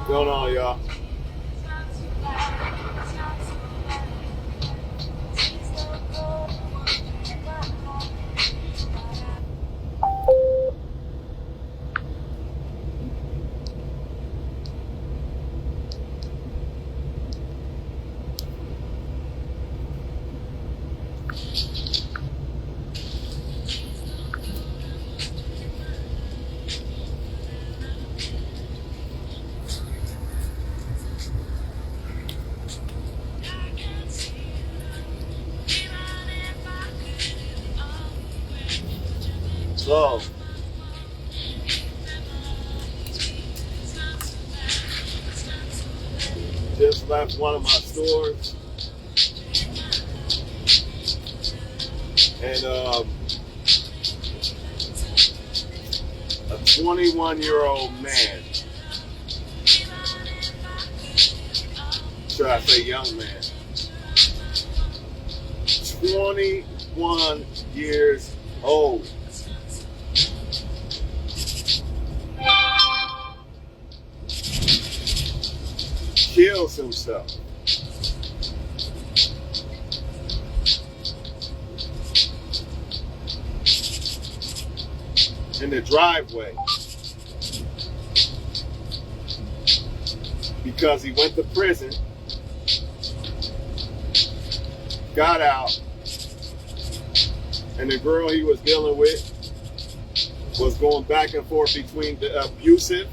Going on, y'all? So, just left one of my stores, and a 21-year-old man, should I say young man, 21 years old, kills himself. In the driveway because he went to prison, got out, and the girl he was dealing with was going back and forth between the abusive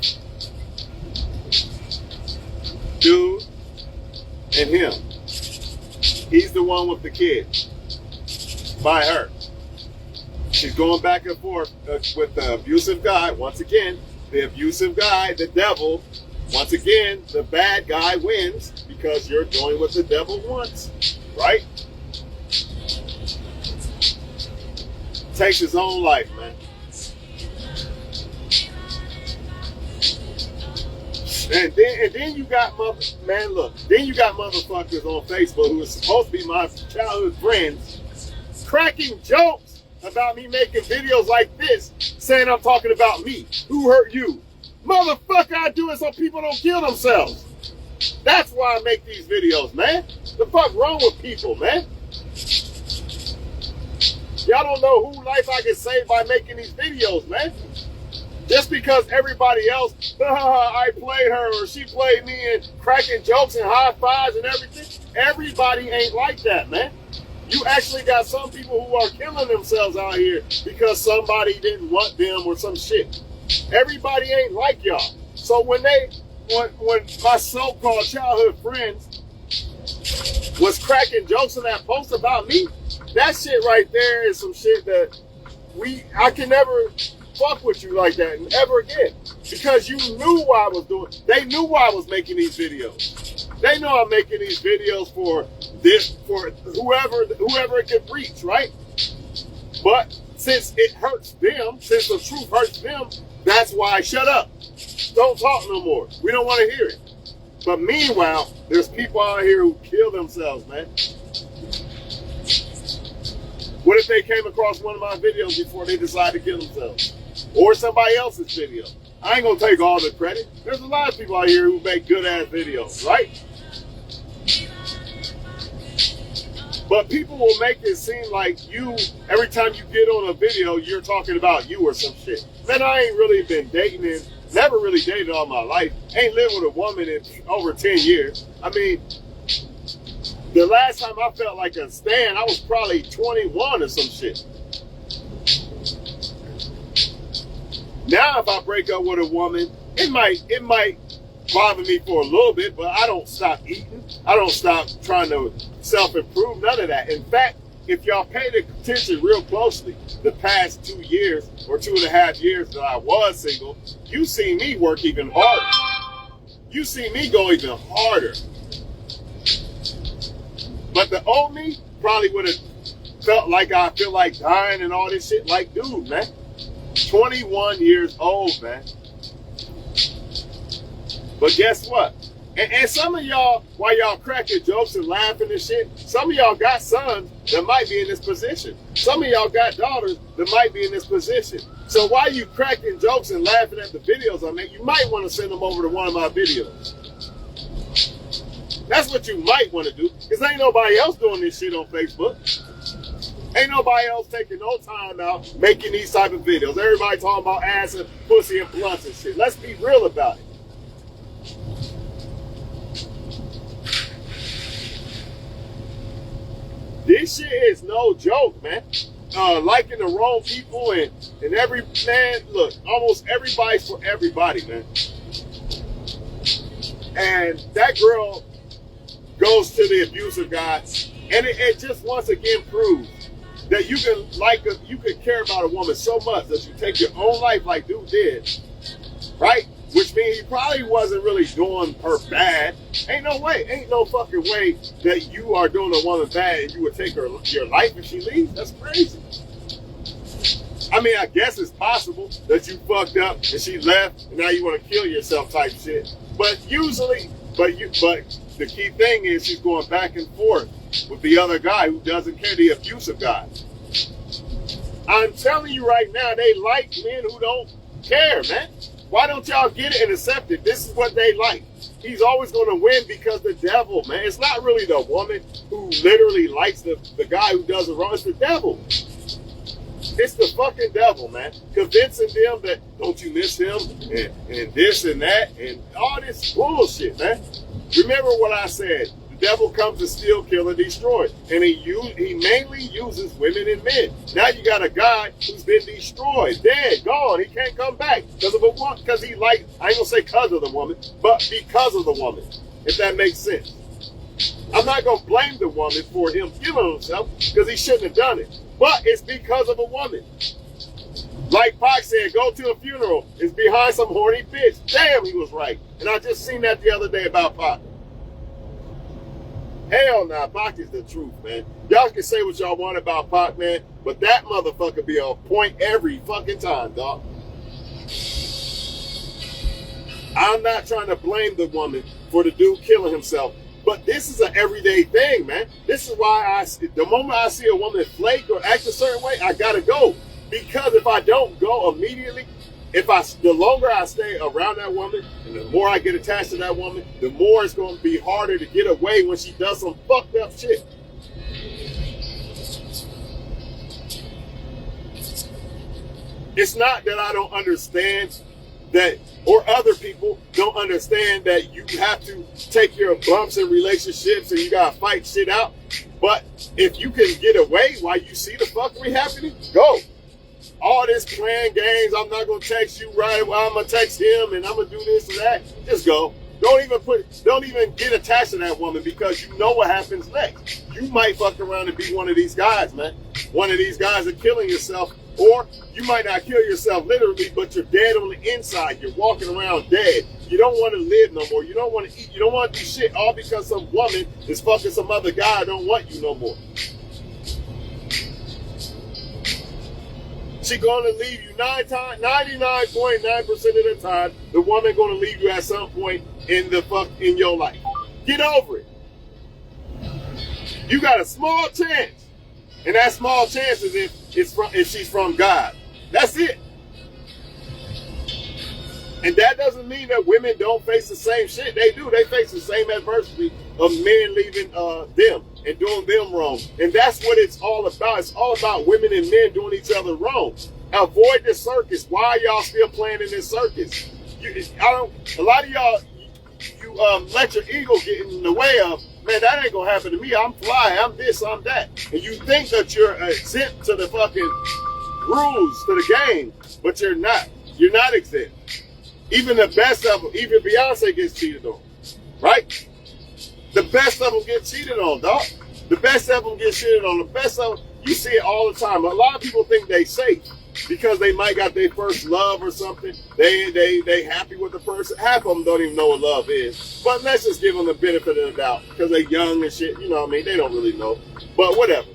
dude and him. He's the one with the kid by her. She's going back and forth with the abusive guy. Once again, the abusive guy, the devil. Once again, the bad guy wins because you're doing what the devil wants, right? Takes his own life, man. And then you got then you got motherfuckers on Facebook who are supposed to be my childhood friends cracking jokes about me making videos like this, saying I'm talking about me. Who hurt you? Motherfucker, I do it so people don't kill themselves. That's why I make these videos, man. The fuck wrong with people, man? Y'all don't know whose life I can save by making these videos, man. Just because everybody else, I played her or she played me and cracking jokes and high fives and everything. Everybody ain't like that, man. You actually got some people who are killing themselves out here because somebody didn't want them or some shit. Everybody ain't like y'all. So when my so-called childhood friends was cracking jokes in that post about me, that shit right there is some shit that I can never fuck with you like that ever again. Because you knew what I was doing. They knew why I was making these videos. They know I'm making these videos for whoever it could reach, right? But since it hurts them, since the truth hurts them, that's why I shut up. Don't talk no more. We don't want to hear it. But meanwhile, there's people out here who kill themselves, man. What if they came across one of my videos before they decided to kill themselves? Or somebody else's video? I ain't gonna take all the credit. There's a lot of people out here who make good ass videos, right? But people will make it seem like you, every time you get on a video, you're talking about you or some shit. Man, I ain't really been dating and never really dated all my life. Ain't lived with a woman in over 10 years. I mean, the last time I felt like a stan, I was probably 21 or some shit. Now, if I break up with a woman, it might bother me for a little bit, but I don't stop eating. I don't stop trying to self-improve, none of that. In fact, if y'all paid attention real closely, the past 2 years or 2.5 years that I was single, you see me work even harder. You see me go even harder. But the old me probably would have felt like I feel like dying and all this shit. Like, dude, man, 21 years old, man. But guess what? And some of y'all, while y'all cracking jokes and laughing and shit, some of y'all got sons that might be in this position. Some of y'all got daughters that might be in this position. So while you cracking jokes and laughing at the videos I make, you might want to send them over to one of my videos. That's what you might want to do, because ain't nobody else doing this shit on Facebook. Ain't nobody else taking no time out making these type of videos. Everybody talking about ass and pussy and blunts and shit. Let's be real about it. This shit is no joke, man. Liking the wrong people and every, man, look, almost everybody's for everybody, man. And that girl goes to the abusive guy, and it just once again proves that you can care about a woman so much that you take your own life like dude did, right? Which means he probably wasn't really doing her bad. Ain't no fucking way that you are doing a woman bad and you would take your life if she leaves. That's crazy. I mean, I guess it's possible that you fucked up and she left and now you want to kill yourself type shit. But the key thing is she's going back and forth with the other guy who doesn't care, the abusive guy. I'm telling you right now, they like men who don't care, man. Why don't y'all get it and accept it? This is what they like. He's always going to win because the devil, man. It's not really the woman who literally likes the guy who does it wrong. It's the devil. It's the fucking devil, man. Convincing them that, don't you miss him? And this and that and all this bullshit, man. Remember what I said. The devil comes to steal, kill, and destroy. And he mainly uses women and men. Now you got a guy who's been destroyed, dead, gone. He can't come back because of a woman. Because he I ain't gonna say because of the woman, but because of the woman. If that makes sense. I'm not gonna blame the woman for him killing himself because he shouldn't have done it. But it's because of a woman. Like Pac said, go to a funeral. It's behind some horny bitch. Damn, he was right. And I just seen that the other day about Pac. Hell nah, Pac is the truth, man. Y'all can say what y'all want about Pac, man, but that motherfucker be on point every fucking time, dog. I'm not trying to blame the woman for the dude killing himself, but this is an everyday thing, man. This is why the moment I see a woman flake or act a certain way, I gotta go. Because if I don't go immediately, the longer I stay around that woman and the more I get attached to that woman, the more it's going to be harder to get away when she does some fucked up shit. It's not that I don't understand that, or other people don't understand that you have to take your bumps in relationships and you got to fight shit out. But if you can get away while you see the fuckery happening, go. All this playing games, I'm not gonna text you right, well, I'm gonna text him and I'm gonna do this and that. Just go. Don't even get attached to that woman because you know what happens next. You might fuck around and be one of these guys, man. One of these guys are killing yourself, or you might not kill yourself literally, but you're dead on the inside. You're walking around dead. You don't want to live no more. You don't want to eat. You don't want to do shit all because some woman is fucking some other guy don't want you no more. She gonna leave you 99.9% of the time. The woman gonna leave you at some point in your life. Get over it. You got a small chance, and that small chance is if she's from God. That's it. And that doesn't mean that women don't face the same shit. They do. They face the same adversity of men leaving them and doing them wrong. And that's what it's all about. It's all about women and men doing each other wrong. Avoid the circus. Why are y'all still playing in this circus? A lot of y'all, you let your ego get in the way of, man, that ain't gonna happen to me. I'm fly. I'm this. I'm that. And you think that you're exempt to the fucking rules, to the game, but you're not. You're not exempt. Even the best of them, even Beyonce gets cheated on, right? The best of them get cheated on, dog. The best of them get cheated on. The best of them, you see it all the time. A lot of people think they safe because they might got their first love or something. They happy with the person. Half of them don't even know what love is. But let's just give them the benefit of the doubt because they're young and shit. You know what I mean? They don't really know. But whatever.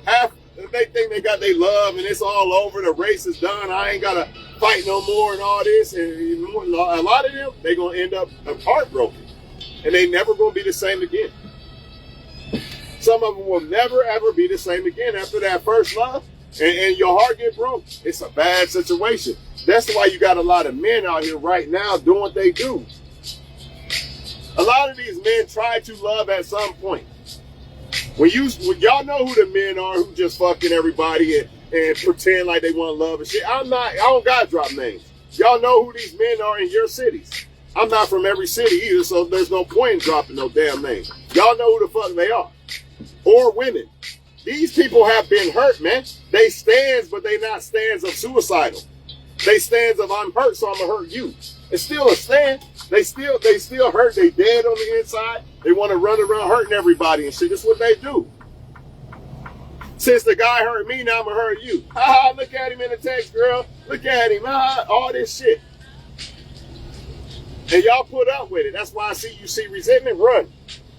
Half, they think they got their love and it's all over. The race is done. I ain't got to fight no more and all this. And a lot of them, they're going to end up heartbroken. And they never gonna be the same again. Some of them will never ever be the same again after that first love, and your heart get broke. It's a bad situation. That's why you got a lot of men out here right now doing what they do. A lot of these men try to love at some point. When y'all know who the men are who just fucking everybody and pretend like they want love and shit. I don't gotta drop names. Y'all know who these men are in your cities. I'm not from every city either, so there's no point in dropping no damn name. Y'all know who the fuck they are. Or women. These people have been hurt, man. They stands, but they not stands of suicidal. They stands of I'm hurt, so I'm gonna hurt you. It's still a stand. They still hurt. They dead on the inside. They want to run around hurting everybody and shit. That's what they do. Since the guy hurt me, now I'm gonna hurt you. Ha, look at him in the text, girl. Look at him. All this shit. And y'all put up with it. That's why you see resentment, run.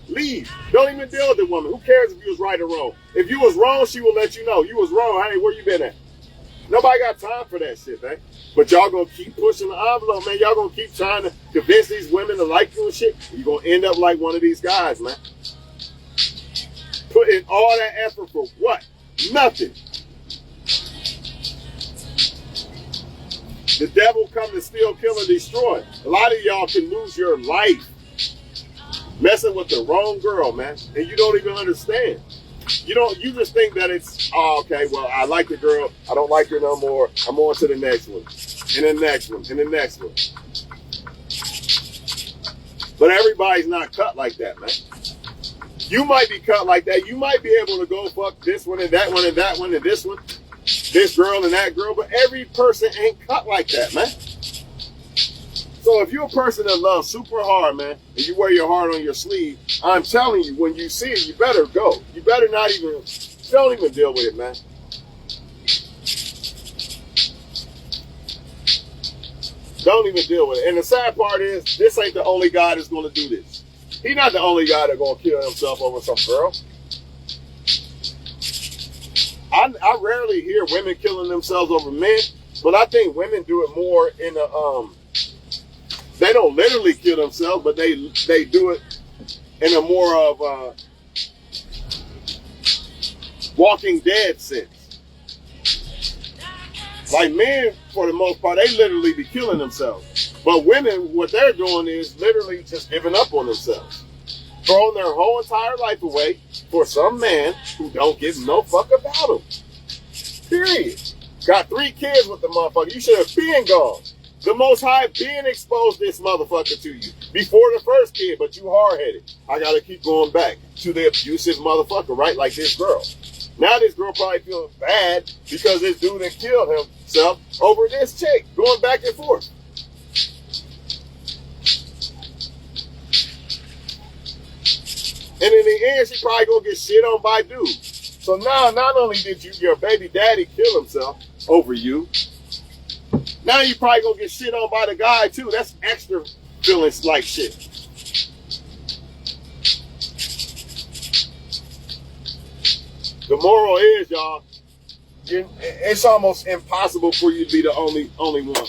Leave. Don't even deal with the woman. Who cares if you was right or wrong? If you was wrong, she will let you know. You was wrong. Hey, where you been at? Nobody got time for that shit, man. But y'all gonna keep pushing the envelope, man. Y'all gonna keep trying to convince these women to like you and shit. You're gonna end up like one of these guys, man. Put in all that effort for what? Nothing. The devil come to steal, kill, and destroy. A lot of y'all can lose your life messing with the wrong girl, man. And you don't even understand. You just think that it's, oh, okay, well, I like the girl. I don't like her no more. I'm on to the next one. And the next one. And the next one. But everybody's not cut like that, man. You might be cut like that. You might be able to go fuck this one and that one and that one and this one. This girl and that girl. But every person ain't cut like that, man. So if you're a person that loves super hard, man, and you wear your heart on your sleeve, I'm telling you, when you see it, you better go. You better not even, don't even deal with it, man. Don't even deal with it. And the sad part is, this ain't the only guy that's going to do this. He's not the only guy that's going to kill himself over some girl. I rarely hear women killing themselves over men, but I think women do it more in a, they don't literally kill themselves, but they do it in a more of Walking Dead sense. Like men, for the most part, they literally be killing themselves. But women, what they're doing is literally just giving up on themselves. Throwing their whole entire life away for some man who don't give no fuck about them. Period. Got 3 kids with the motherfucker. You should have been gone. The Most High being exposed this motherfucker to you before the first kid, but you hard-headed. I gotta keep going back to the abusive motherfucker, right? Like this girl. Now this girl probably feeling bad because this dude had killed himself over this chick, going back and forth. And in the end, she probably gonna get shit on by dudes. So now, not only did your baby daddy kill himself over you, now you probably gonna get shit on by the guy too. That's extra feeling like shit. The moral is, y'all, it's almost impossible for you to be the only one.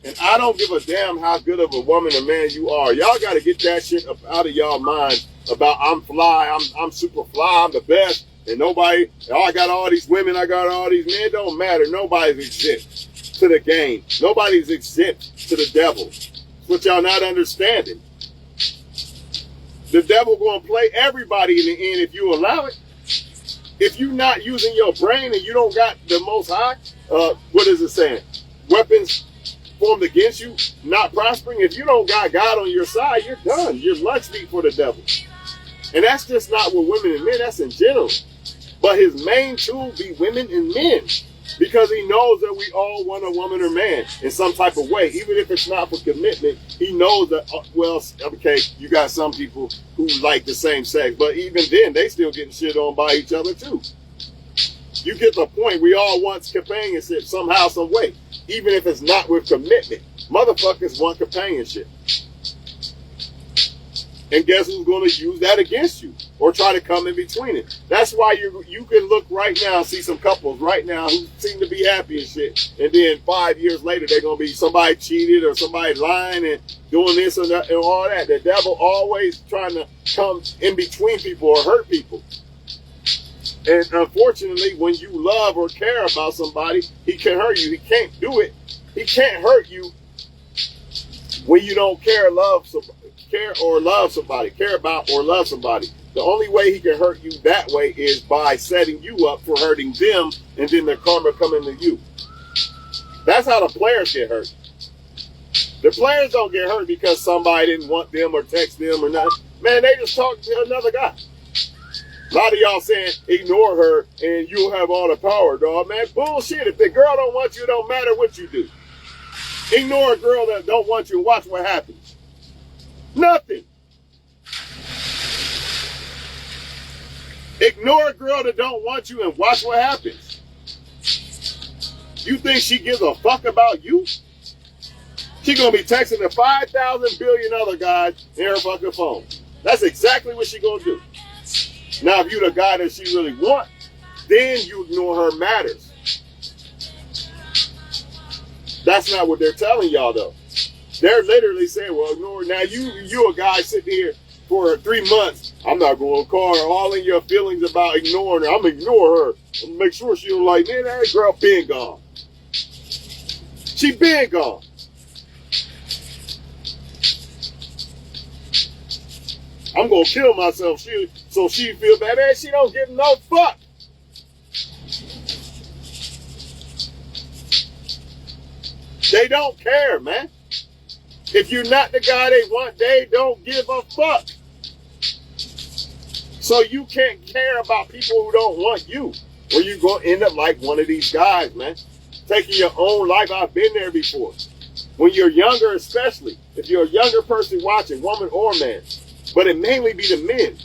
And I don't give a damn how good of a woman or man you are. Y'all got to get that shit up out of y'all mind about I'm fly, I'm super fly, I'm the best, and nobody, I got all these women, I got all these men. It don't matter. Nobody's exempt to the game. Nobody's exempt to the devil. That's what y'all not understanding. The devil going to play everybody in the end if you allow it. If you're not using your brain and you don't got the Most High, what is it saying? Weapons formed against you, not prospering. If you don't got God on your side, you're done. You're lunch meat for the devil. And that's just not with women and men. That's in general. But his main tool be women and men. Because he knows that we all want a woman or man in some type of way. Even if it's not for commitment, he knows that, well, okay, you got some people who like the same sex. But even then, they still getting shit on by each other too. You get the point. We all want companionship somehow, some way. Even if it's not with commitment. Motherfuckers want companionship. And guess who's going to use that against you? or try to come in between it. That's why you can look right now, see some couples right now who seem to be happy and shit, and then 5 years later they're gonna be somebody cheated or somebody lying and doing this and that and all that. The devil always trying to come in between people or hurt people. And unfortunately, when you love or care about somebody, he can hurt you. He can't do it. He can't hurt you when you don't care about or love somebody. The only way he can hurt you that way is by setting you up for hurting them, and then the karma coming to you. That's how the players get hurt. The players don't get hurt because somebody didn't want them or text them or nothing. Man, they just talked to another guy. A lot of y'all saying, ignore her and you'll have all the power, dog. Man, bullshit. If the girl don't want you, it don't matter what you do. Ignore a girl that don't want you and watch what happens. Nothing. Ignore a girl that don't want you and watch what happens. You think she gives a fuck about you? She gonna be texting the 5,000 billion other guys in her fucking phone. That's exactly what she gonna do. Now, if you're the guy that she really wants, then you ignore her matters. That's not what they're telling y'all, though. They're literally saying, well, ignore her. Now, you a guy sitting here for 3 months. I'm not going to call her, all in your feelings about ignoring her. I'm going to ignore her. I'm going to make sure she don't like, man, that girl been gone. She been gone. I'm going to kill myself so she feel bad. Man, she don't give no fuck. They don't care, man. If you're not the guy they want, they don't give a fuck. So you can't care about people who don't want you, or you're going to end up like one of these guys, man. Taking your own life. I've been there before. When you're younger, especially, if you're a younger person watching, woman or man, but it mainly be the men.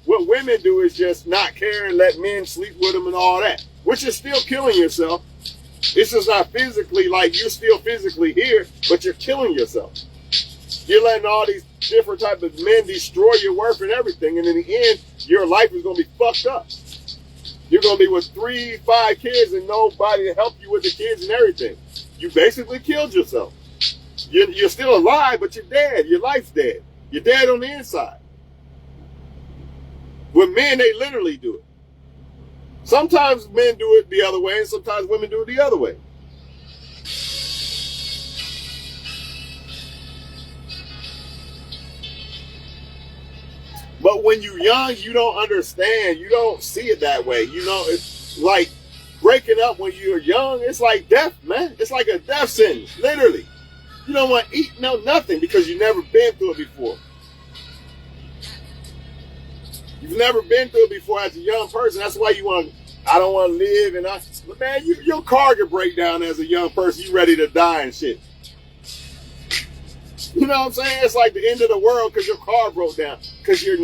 What women do is just not care and let men sleep with them and all that, which is still killing yourself. It's just not physically, like you're still physically here, but you're killing yourself. You're letting all these different types of men destroy your worth and everything, and in the end, your life is going to be fucked up. You're going to be with 3, 5 kids and nobody to help you with the kids and everything. You basically killed yourself. You're still alive, but you're dead. Your life's dead. You're dead on the inside. With men, they literally do it. Sometimes men do it the other way, and sometimes women do it the other way. But when you're young, you don't understand. You don't see it that way. You know, it's like breaking up when you're young. It's like death, man. It's like a death sentence, literally. You don't want to eat nothing because you've never been through it before. You've never been through it before as a young person. That's why you want to, I don't want to live. But man, your car can break down as a young person. You ready to die and shit. You know what I'm saying? It's like the end of the world because your car broke down. Because you're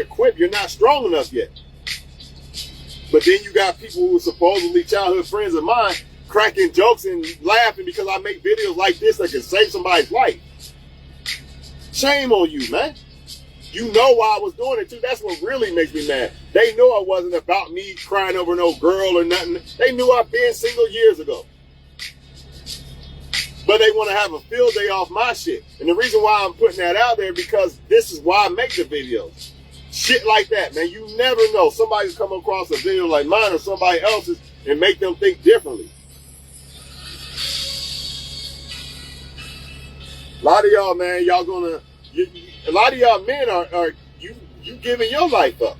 equipped. You're not strong enough yet. But then you got people who are supposedly childhood friends of mine cracking jokes and laughing because I make videos like this that can save somebody's life. Shame on you, man. You know why I was doing it too. That's what really makes me mad. They knew it wasn't about me crying over no girl or nothing. They knew I'd been single years ago. But they want to have a field day off my shit. And the reason why I'm putting that out there because this is why I make the videos. Shit like that, man. You never know. Somebody's come across a video like mine or somebody else's and make them think differently. A lot of y'all, man, a lot of y'all men are you giving your life up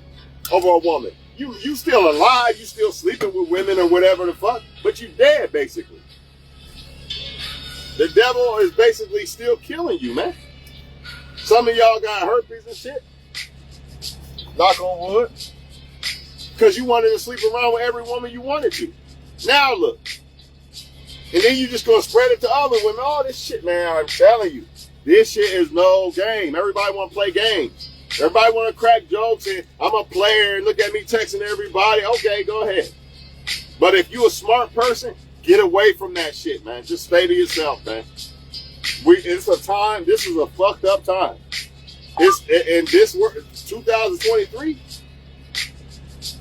over a woman. You still alive, you still sleeping with women or whatever the fuck, but you dead basically. The devil is basically still killing you, man. Some of y'all got herpes and shit. Knock on wood. Because you wanted to sleep around with every woman you wanted to. Now look. And then you just gonna spread it to other women. Oh, this shit, man, I'm telling you. This shit is no game. Everybody want to play games. Everybody want to crack jokes and I'm a player and look at me texting everybody. Okay, go ahead. But if you a smart person, get away from that shit, man. Just stay to yourself, man. It's a time. This is a fucked up time. It's in this world, 2023.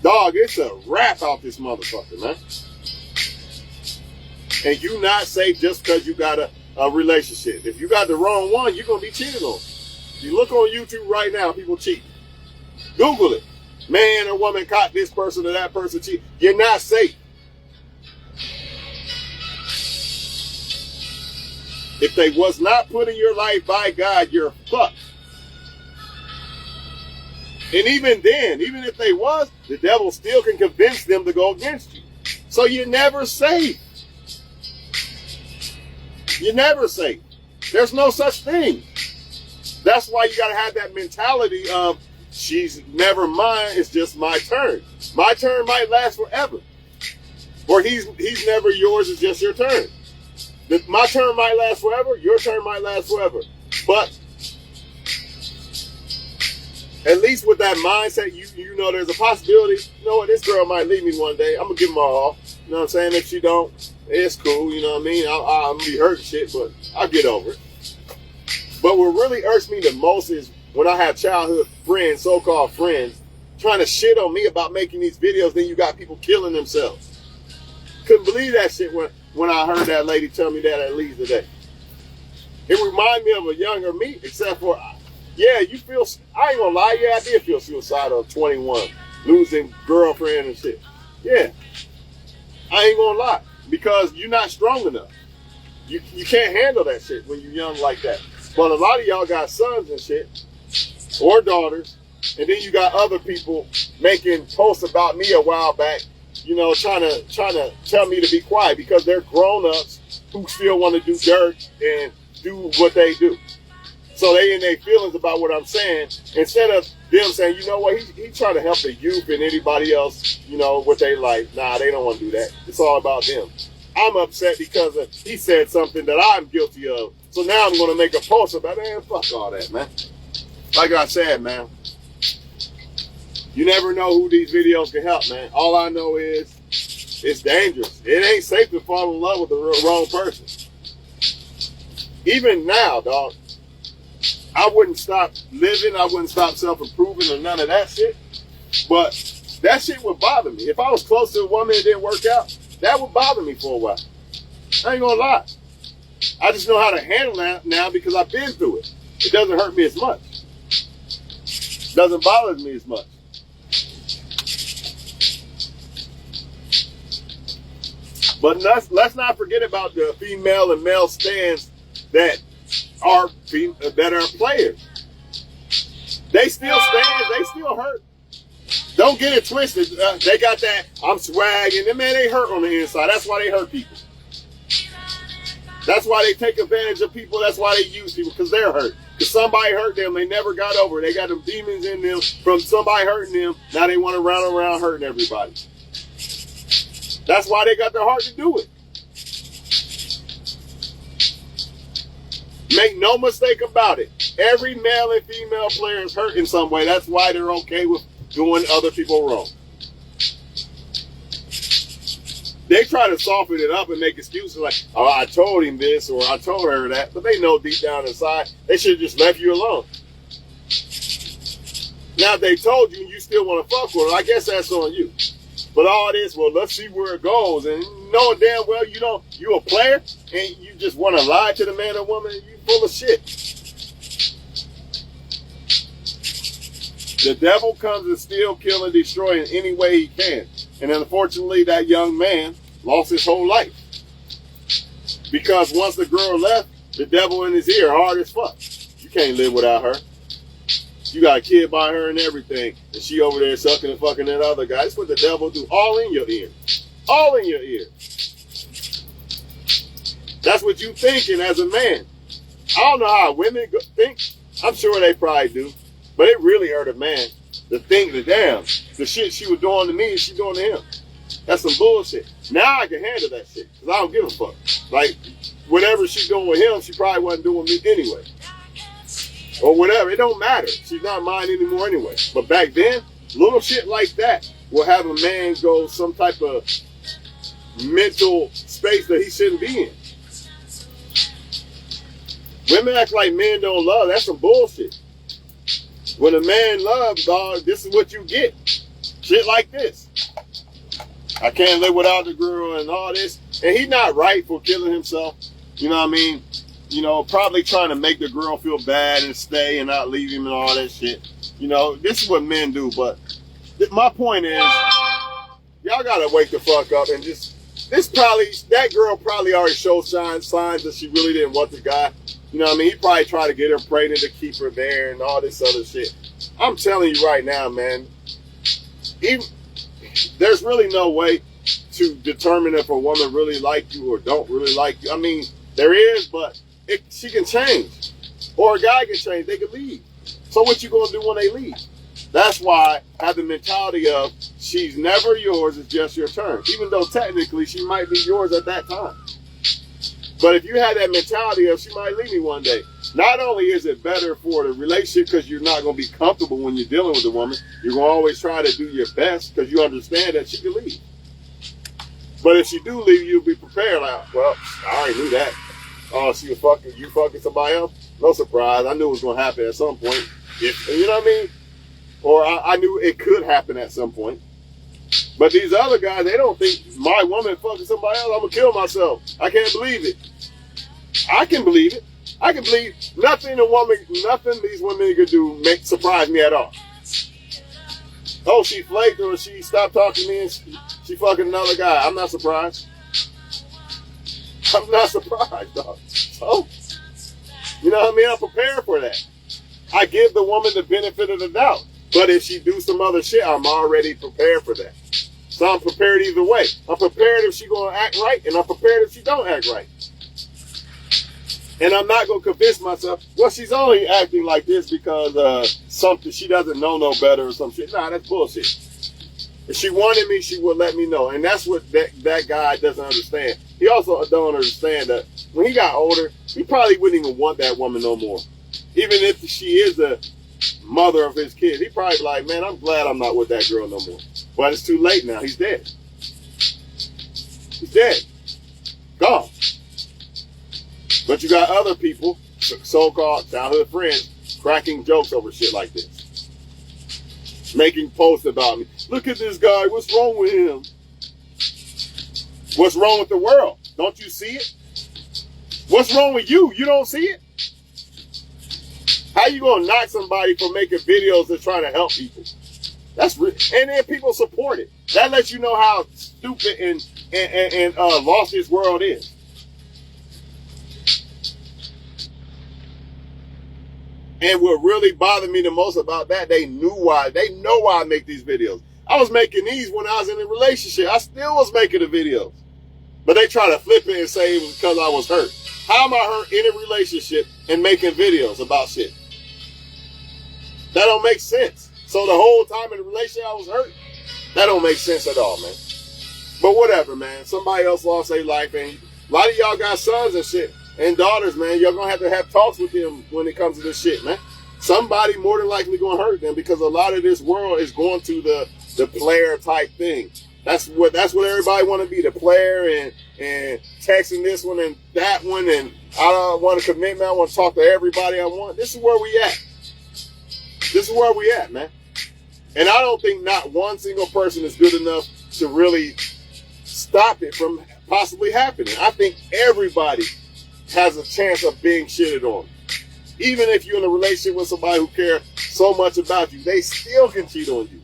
Dog, it's a wrap out this motherfucker, man. And you not safe just because you got a relationship. If you got the wrong one, you're going to be cheated on. You look on YouTube right now, people cheat. Google it. Man or woman caught this person or that person cheat. You're not safe. If they was not put in your life by God, you're fucked. And even then, even if they was, the devil still can convince them to go against you. So you're never safe. You're never safe. There's no such thing. That's why you got to have that mentality of, she's never mine, it's just my turn. My turn might last forever. Or he's never yours, it's just your turn. My turn might last forever, your turn might last forever. But at least with that mindset, you know there's a possibility, you know what, this girl might leave me one day. I'm going to give them all. You know what I'm saying? If she don't, it's cool, you know what I mean? I'm going to be hurt and shit, but I'll get over it. But what really irks me the most is when I have childhood friends, so-called friends, trying to shit on me about making these videos, then you got people killing themselves. Couldn't believe that shit when I heard that lady tell me that at Lee's today. It reminded me of a younger me, except for, yeah, you feel, I ain't gonna lie, yeah, I did feel suicidal at 21, losing girlfriend and shit. Yeah, I ain't gonna lie, because you're not strong enough. You can't handle that shit when you're young like that. But a lot of y'all got sons and shit, or daughters, and then you got other people making posts about me a while back, you know, trying to tell me to be quiet because they're grown-ups who still want to do dirt and do what they do. So they in their feelings about what I'm saying, instead of them saying, you know what, he's trying to help the youth and anybody else, you know, what they like. Nah, they don't want to do that. It's all about them. I'm upset because he said something that I'm guilty of. So now I'm going to make a post about it. Man, fuck all that, man. Like I said, man, you never know who these videos can help, man. All I know is it's dangerous. It ain't safe to fall in love with the wrong person. Even now, dog, I wouldn't stop living. I wouldn't stop self-improving or none of that shit. But that shit would bother me. If I was close to a woman and it didn't work out, that would bother me for a while. I ain't gonna lie. I just know how to handle that now because I've been through it. It doesn't hurt me as much. It doesn't bother me as much. But let's not forget about the female and male stands that are players. They still stand. They still hurt. Don't get it twisted. They got that I'm swagging. And man, they hurt on the inside. That's why they hurt people. That's why they take advantage of people. That's why they use people, because they're hurt. Because somebody hurt them. They never got over it. They got them demons in them from somebody hurting them. Now they want to run around hurting everybody. That's why they got the heart to do it. Make no mistake about it. Every male and female player is hurt in some way. That's why they're okay with doing other people wrong. They try to soften it up and make excuses like, oh, I told him this or I told her that. But they know deep down inside, they should have just left you alone. Now, if they told you and you still want to fuck with them, I guess that's on you. But all this, well, let's see where it goes. And knowing damn well you're a player and you just want to lie to the man or woman, you full of shit. The devil comes to steal, kill, and destroy in any way he can. And unfortunately, that young man lost his whole life. Because once the girl left, the devil in his ear, hard as fuck. You can't live without her. You got a kid by her and everything. And she over there sucking and fucking that other guy. That's what the devil do. All in your ear. All in your ear. That's what you thinking as a man. I don't know how women think. I'm sure they probably do. But it really hurt a man to think that, damn, the shit she was doing to me, she doing to him. That's some bullshit. Now I can handle that shit, because I don't give a fuck. Like, whatever she's doing with him, she probably wasn't doing with me anyway. Or whatever, it don't matter. She's not mine anymore anyway. But back then, little shit like that will have a man go some type of mental space that he shouldn't be in. Women act like men don't love. That's some bullshit. When a man loves, dog, this is what you get. Shit like this. I can't live without the girl and all this. And he's not right for killing himself. You know what I mean? You know, probably trying to make the girl feel bad and stay and not leave him and all that shit. You know, this is what men do. But my point is, y'all gotta wake the fuck up and just, that girl probably already showed signs that she really didn't want the guy. You know what I mean? He probably tried to get her pregnant to keep her there and all this other shit. I'm telling you right now, man, there's really no way to determine if a woman really like you or don't really like you. I mean, there is, but she can change. Or a guy can change. They can leave. So what you gonna do when they leave? That's why I have the mentality of she's never yours, it's just your turn. Even though technically she might be yours at that time. But if you had that mentality of she might leave me one day, not only is it better for the relationship because you're not going to be comfortable when you're dealing with a woman, you're going to always try to do your best because you understand that she can leave. But if she do leave, you'll be prepared. Like, well, I already knew that. Oh, you fucking somebody else? No surprise. I knew it was going to happen at some point. You know what I mean? Or I knew it could happen at some point. But these other guys, they don't think my woman fucking somebody else, I'm going to kill myself. I can't believe it. I can believe it. I can believe nothing these women could do surprise me at all. Oh, she flaked or she stopped talking to me and she fucking another guy. I'm not surprised. I'm not surprised, dog. So, you know what I mean? I'm prepared for that. I give the woman the benefit of the doubt. But if she do some other shit, I'm already prepared for that. So I'm prepared either way. I'm prepared if she gonna act right, and I'm prepared if she don't act right. And I'm not gonna convince myself, well, she's only acting like this because something she doesn't know no better or some shit. Nah, that's bullshit. If she wanted me, she would let me know. And that's what that guy doesn't understand. He also don't understand that when he got older, he probably wouldn't even want that woman no more. Even if she is the mother of his kids, he probably be like, man, I'm glad I'm not with that girl no more. But it's too late now. He's dead. He's dead. Gone. But you got other people, so-called childhood friends, cracking jokes over shit like this. Making posts about me. Look at this guy. What's wrong with him? What's wrong with the world? Don't you see it? What's wrong with you? You don't see it? How you gonna knock somebody for making videos and trying to help people? That's and then people support it. That lets you know how stupid and lost this world is. And what really bothered me the most about that, they know why I make these videos. I was making these when I was in a relationship. I still was making the videos. But they try to flip it and say it was because I was hurt. How am I hurt in a relationship and making videos about shit? That don't make sense. So the whole time in the relationship I was hurt, that don't make sense at all, man. But whatever, man. Somebody else lost their life, and a lot of y'all got sons and shit and daughters, man. You're gonna have to have talks with them when it comes to this shit, man. Somebody more than likely gonna hurt them because a lot of this world is going to the player type thing. That's what everybody want to be, the player and texting this one and that one, and I don't want a commitment. I want to talk to everybody I want. This is where we at. This is where we at, man. And I don't think not one single person is good enough to really stop it from possibly happening. I think everybody has a chance of being shitted on. Even if you're in a relationship with somebody who cares so much about you, they still can cheat on you.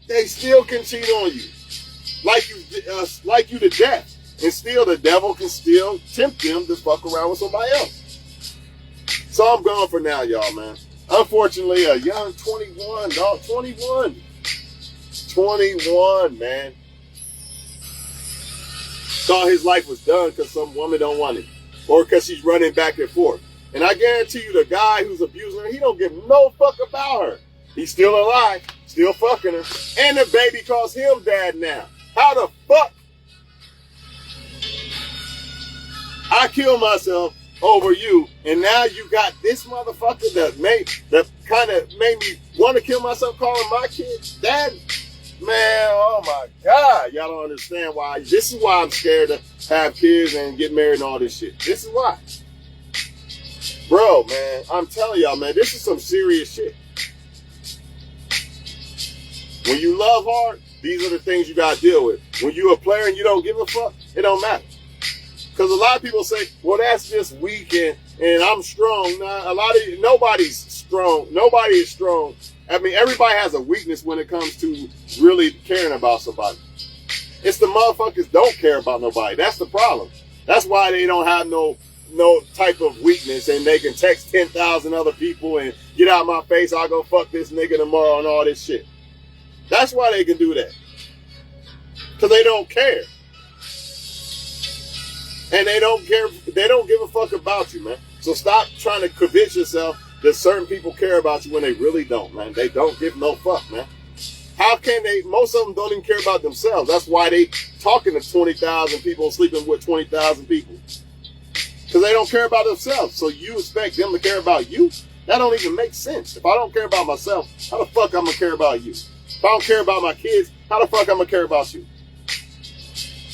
They still can cheat on you. Like you to death. And still the devil can still tempt them to fuck around with somebody else. So I'm gone for now, y'all, man. Unfortunately, a young 21, dog, 21. 21, man. Thought his life was done because some woman don't want him. Or because she's running back and forth. And I guarantee you the guy who's abusing her, he don't give no fuck about her. He's still alive, still fucking her. And the baby calls him dad now. How the fuck? I killed myself over you, and now you got this motherfucker that kind of made me want to kill myself calling my kids dad. Man, oh my God. Y'all don't understand why. This is why I'm scared to have kids and get married and all this shit. This is why. Bro, man, I'm telling y'all, man, this is some serious shit. When you love hard, these are the things you gotta deal with. When you're a player and you don't give a fuck, it don't matter. Because a lot of people say, well, that's just weak and I'm strong. Nah, nobody's strong. Nobody is strong. I mean, everybody has a weakness when it comes to really caring about somebody. It's the motherfuckers don't care about nobody. That's the problem. That's why they don't have no type of weakness and they can text 10,000 other people and get out of my face, I'll go fuck this nigga tomorrow and all this shit. That's why they can do that. Because they don't care. And they don't give a fuck about you, man. So stop trying to convince yourself that certain people care about you when they really don't, man. They don't give no fuck, man. How can they? Most of them don't even care about themselves. That's why they talking to 20,000 people, sleeping with 20,000 people. Because they don't care about themselves. So you expect them to care about you? That don't even make sense. If I don't care about myself, how the fuck I'm going to care about you? If I don't care about my kids, how the fuck I'm going to care about you?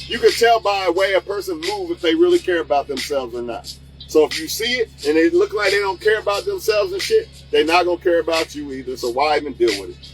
You can tell by the way a person moves if they really care about themselves or not. So if you see it and they look like they don't care about themselves and shit, they're not going to care about you either. So why even deal with it?